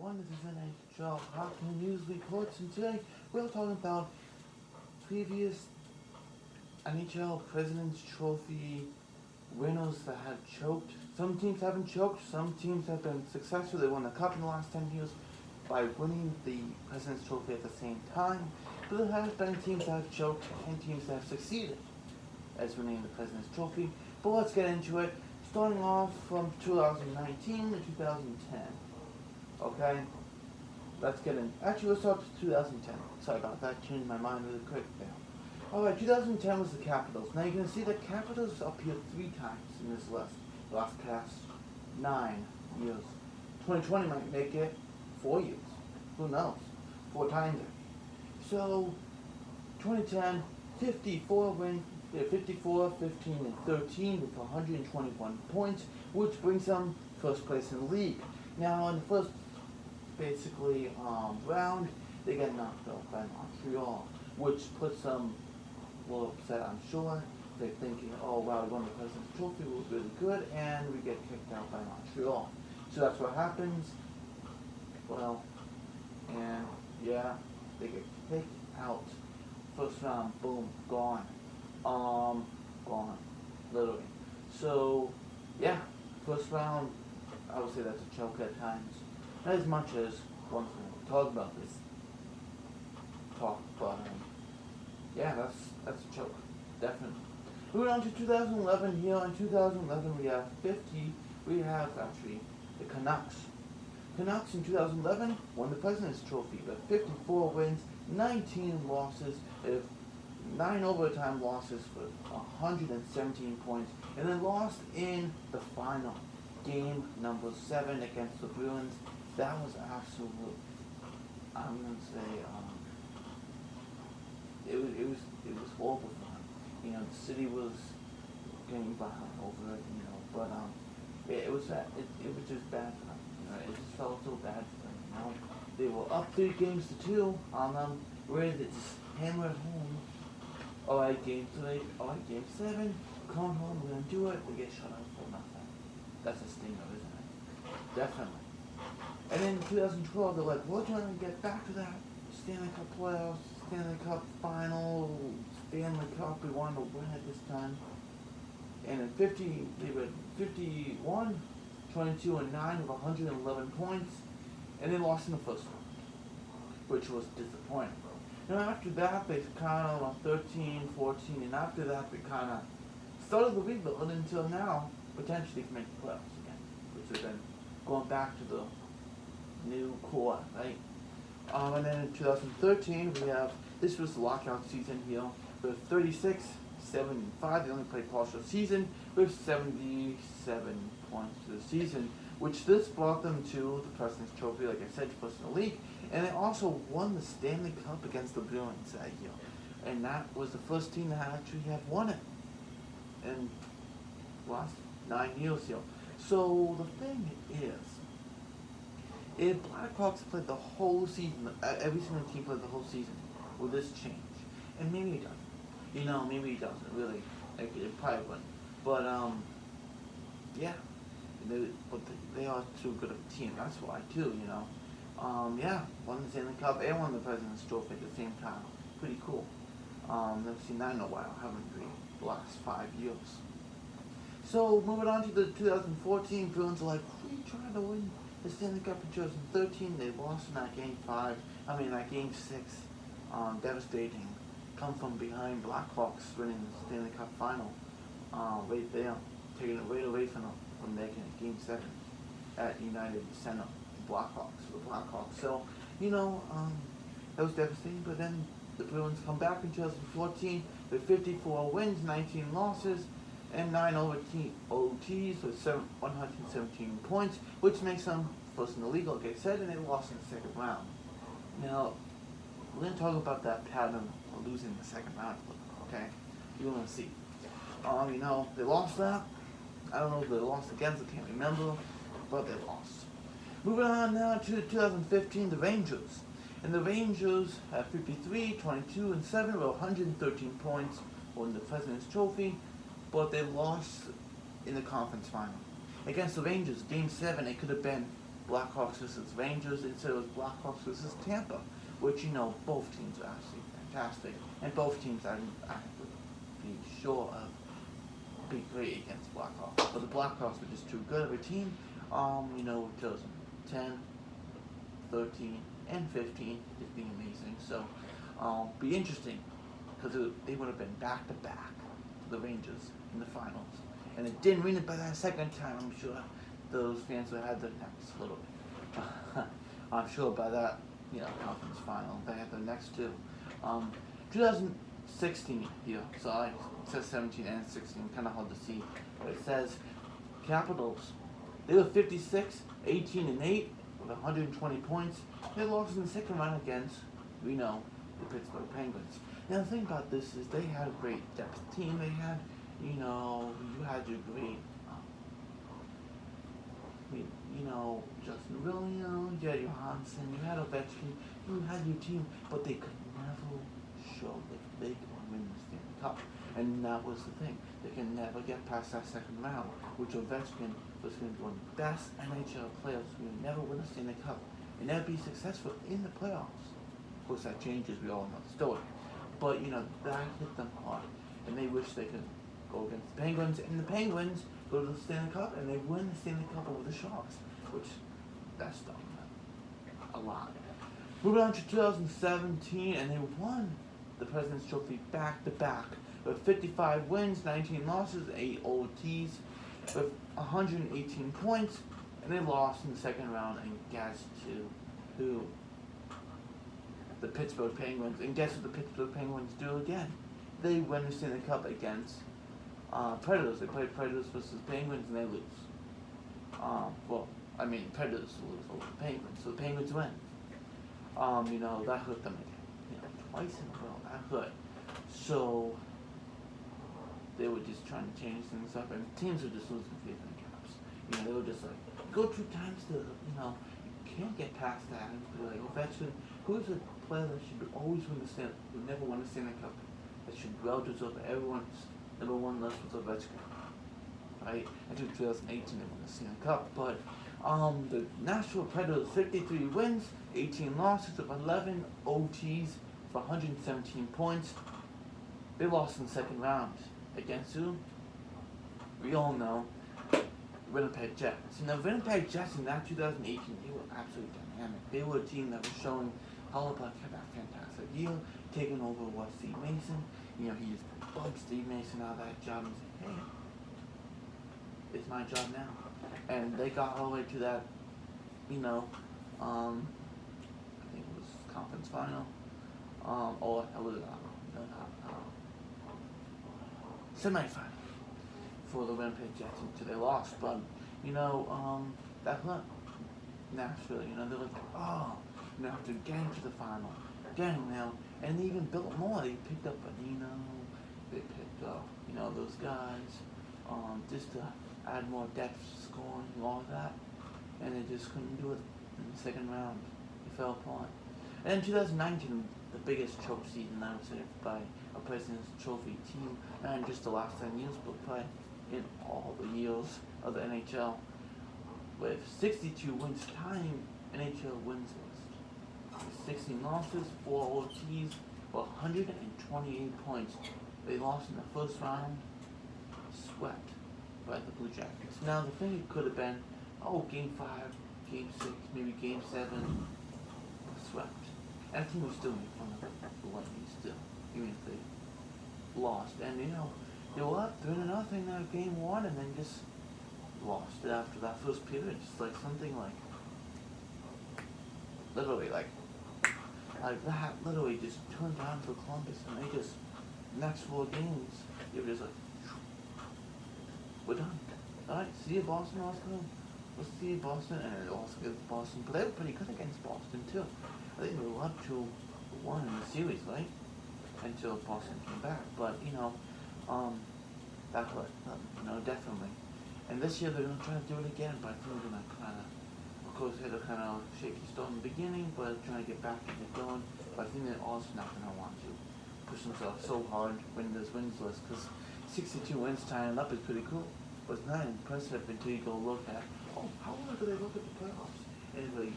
everyone. This is NHL Hockey News Reports, and today we're talking about previous NHL President's Trophy winners that have choked. Some teams haven't choked, some teams have been successful. They won a cup in the last 10 years by winning the President's Trophy at the same time. But there have been teams that have choked and teams that have succeeded as winning the President's Trophy. But let's get into it, starting off from 2019 to 2010. Okay, let's get in. Actually, let's start with 2010. Sorry about that, changed my mind really quick there. Alright, 2010 was the Capitals. Now you can see the Capitals appeared 3 times in this list. The last past 9 years. 2020 might make it 4 years. Who knows? 4 times it. So, 2010, 54 wins, 54, 15, and 13 with 121 points, which brings them first place in the league. Now, in the first round, they get knocked out by Montreal, which puts them a little upset, I'm sure. They're thinking, oh wow, we won the President's Trophy, we were really good, and we get kicked out by Montreal. So that's what happens. Well, and yeah, they get kicked out. First round, boom, gone. Gone. Literally. So, yeah, first round, I would say that's a choke at times. Not as much as once we talk about this but yeah, that's a choke, definitely. Moving on to 2011 here. In 2011 we have actually the Canucks. Canucks in 2011 won the President's Trophy with 54 wins, 19 losses, 9 overtime losses for 117 points, and then lost in the final, game number 7 against the Bruins. That was absolute, I'm going to say, it was horrible for them. You know, the city was getting violent over it, you know, but it was just bad for them. You know, it just felt so bad for them, you know. They were up 3-2 on them, ready to just hammer it home. Alright, game 7, come home, we're gonna do it, they get shut out for nothing. That's a stinger, isn't it? Definitely. And then in 2012, they're like, we're trying to get back to that Stanley Cup playoffs, Stanley Cup final, Stanley Cup, we wanted to win it this time. And in they were 51, 22, and 9 with 111 points, and they lost in the first round, which was disappointing. And after that, they kind of went 13, 14, and after that, they kind of started the rebuild until now, potentially can make the playoffs again, which has been going back to the new core, right? And then in 2013, this was the lockout season here, with 36, 7-5. They only played partial season with 77 points for the season, which this brought them to the President's Trophy, like I said, first in the league. And they also won the Stanley Cup against the Bruins that year. And that was the first team that actually had won it in the last 9 years here. So the thing is, if Blackhawks played the whole season, every single team played the whole season, will this change? And maybe it doesn't. You know, maybe it doesn't, really. Like, it probably wouldn't. But, yeah. But they are too good of a team, that's why, too, you know. Yeah, won the Stanley Cup and won the President's Trophy at the same time. Pretty cool. Never seen that in a while, haven't we? The last 5 years. So, moving on to the 2014, Bruins are like, we tried to win the Stanley Cup in 2013. They lost in that game 6. Devastating. Come from behind Blackhawks winning the Stanley Cup final. Right there. Taking it right away from making it game 7 at United Center. The Blackhawks. So, you know, that was devastating, but then the Bruins come back in 2014 with 54 wins, 19 losses, and 9 OTs with 117 points, which makes them first in the league, like I said, and they lost in the second round. Now, we're going to talk about that pattern of losing in the second round, okay? You're going to see. You know, they lost that. I don't know if they lost against, I can't remember, but they lost. Moving on now to 2015, the Rangers. And the Rangers have 53, 22, and 7 with 113 points, won the President's Trophy, but they lost in the conference final. Against the Rangers, Game 7, it could have been Blackhawks versus Rangers. Instead it was Blackhawks versus Tampa, which both teams are actually fantastic, and both teams I would be sure of be great against Blackhawks. But the Blackhawks were just too good of a team. 2010, 13, and 15 just being amazing. So, be interesting because they would have been back to back to the Rangers in the finals, and it didn't win it by that second time. I'm sure those fans would have had their necks a little bit. I'm sure by that conference final they had their necks too. 2016 here, so it says 17 and 16, kind of hard to see, but it says Capitals. They were 56, 18 and 8 with 120 points. They lost in the second round against, the Pittsburgh Penguins. Now the thing about this is they had a great depth team. They had, you had your great, Justin Williams, you had Johansson, you had Ovechkin, you had your team, but they could never show that they could win the Stanley Cup. And that was the thing. They can never get past that second round, which Ovechkin was going to be one of the best NHL players who would never win a Stanley Cup and never be successful in the playoffs. Of course, that changes. We all know the story. But, that hit them hard. And they wish they could go against the Penguins. And the Penguins go to the Stanley Cup and they win the Stanley Cup over the Sharks, which that stung them a lot. Moving on to 2017, and they won the President's Trophy back-to-back with 55 wins, 19 losses, 8 OTs, with 118 points, and they lost in the second round and guess to who? The Pittsburgh Penguins. And guess what the Pittsburgh Penguins do again? They win the Stanley Cup against Predators. They play Predators versus Penguins and they lose. Predators lose over the Penguins, so the Penguins win. That hurt them again. Twice in a row, that hurt. So they were just trying to change things up, and teams were just losing faith in the Caps. They were just like, go 2 times to, you can't get past that. And be like, Ovechkin, who's a player that should always win the Stanley, who never won the Stanley Cup, that should well deserve everyone's number one list was Ovechkin, right? I think 2018 they won the Stanley Cup, but the Nashville Predators 53 wins, 18 losses of 11 OTs for 117 points. They lost in the second round. Against who? We all know, Winnipeg Jets. And the Winnipeg Jets in that 2018, they were absolutely dynamic. They were a team that was showing Hellebuyck had that fantastic year, taking over Steve Mason. He just bugged Steve Mason out of that job and said, hey, it's my job now. And they got all the way to that, I think it was conference final. Or it was semi-final for the Winnipeg Jets until they lost. But, that hurt Nashville. They're like, after getting to the final, and they even built more. They picked up Bonino, they picked up, those guys, just to add more depth scoring and all of that. And they just couldn't do it in the second round. They fell apart. And in 2019, the biggest choke season, I would say, by a President's Trophy team, and just the last 10 years, but by in all the years of the NHL, with 62 wins, tying NHL wins list. 16 losses, 4 OTs, 128 points. They lost in the first round, swept by the Blue Jackets. Now the thing it could have been, Game 5, Game 6, maybe Game 7, swept. And the team was still making fun of the Lightning still, even if they lost. And they were up 3-0 in Game 1, and then just lost it after that first period. Just like something like, literally like that, literally just turned down for Columbus, and they just, next 4 games, they were just like, we're done. Alright, see you Boston, let's see you Boston, and it also gives Boston, but they were pretty good against Boston too. I think they were up 2-1 in the series, right? Until Boston came back, but that hurt, definitely. And this year they're gonna try to do it again, but I think they're gonna of course, they had a kind of shaky start in the beginning, but trying to get back and get going. But I think they're also not gonna want to push themselves so hard when this wins list, because 62 wins tying up is pretty cool, but it's not impressive until you go look at, how long do they look at the playoffs? anybody,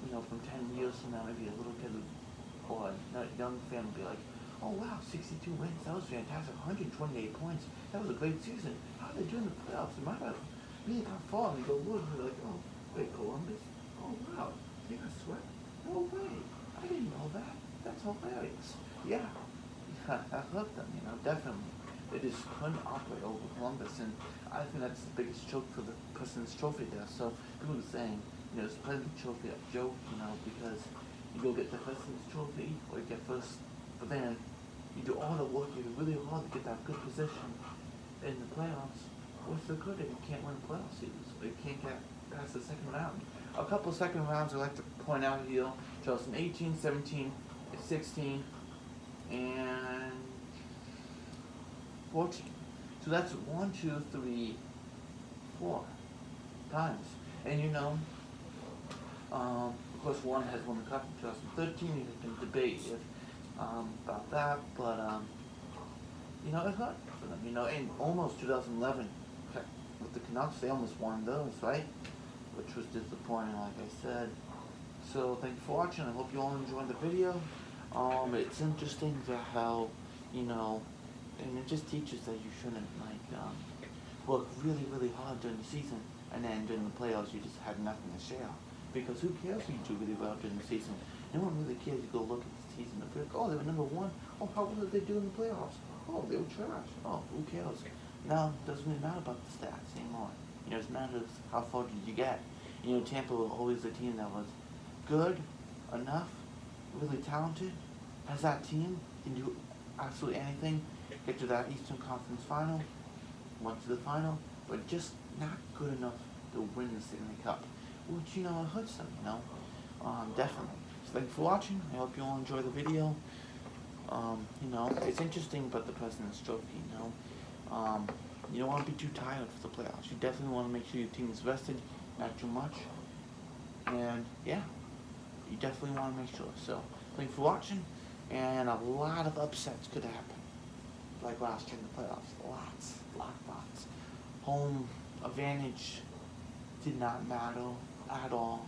from 10 years from now, maybe a little kid or a young fan will be like, oh wow, 62 wins, that was fantastic, 128 points, that was a great season. How are they doing the playoffs? Am I about to be about fall? And you go, look, and they're like, oh, wait, Columbus? Oh wow, they got swept? No way, I didn't know that. That's hilarious. Yeah, I love them, definitely. They just couldn't operate over Columbus, and I think that's the biggest joke for the President's Trophy there. So people are saying, it's President's Trophy a joke, because you go get the President's Trophy or you get first, but then you do all the work, you do really hard to get that good position in the playoffs. What's the good if you can't win the playoff series or you can't get past the second round? A couple second rounds I like to point out here, Charleston 18, 17, 16, and 14. So that's 1, 2, 3, 4 times. And of course one has won the cup in 2013. You can debate if about that, but it hurt for them. In almost 2011 with the Canucks, they almost won those, right? Which was disappointing, like I said. So thank you for watching. I hope you all enjoyed the video. It's interesting how, and it just teaches that you shouldn't work really, really hard during the season, and then during the playoffs you just had nothing to share. Because who cares if you do really well during the season? No one really cares. You go look at the season and be like, oh, they were number 1. Oh, how well did they do in the playoffs? Oh, they were trash. Oh, who cares? Now, it doesn't really matter about the stats anymore. It matters how far did you get. Tampa was always a team that was good enough, really talented, has that team, can do absolutely anything, get to that Eastern Conference final, went to the final, but just not good enough to win the Stanley Cup, which, it hurts them, definitely. So thanks for watching. I hope you all enjoy the video. It's interesting about the President's Trophy, you don't want to be too tired for the playoffs. You definitely want to make sure your team is rested, not too much, and yeah, you definitely want to make sure. So thanks for watching, and a lot of upsets could happen, like last year in the playoffs. Lots. Home advantage did not matter at all.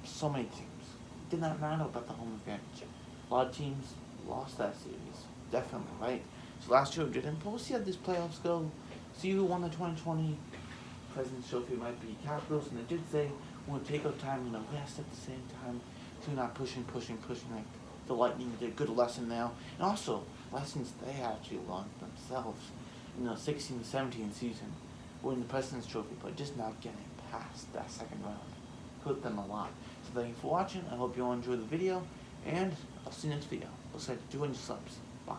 So many teams. It did not matter about the home advantage. A lot of teams lost that series, definitely, right? So last year it didn't, but we'll see how this playoffs go. See who won the 2020 President's Trophy. It might be Capitals, and they did say we'll take our time, rest at the same time, so we're not pushing like the Lightning did. Good lesson now, and also lessons they actually learned themselves. 16 17 season, winning the President's Trophy, but just not getting past that second round hurt them a lot. So thank you for watching. I hope you all enjoyed the video, and I'll see you next video. Looks like 200 subs. Bye.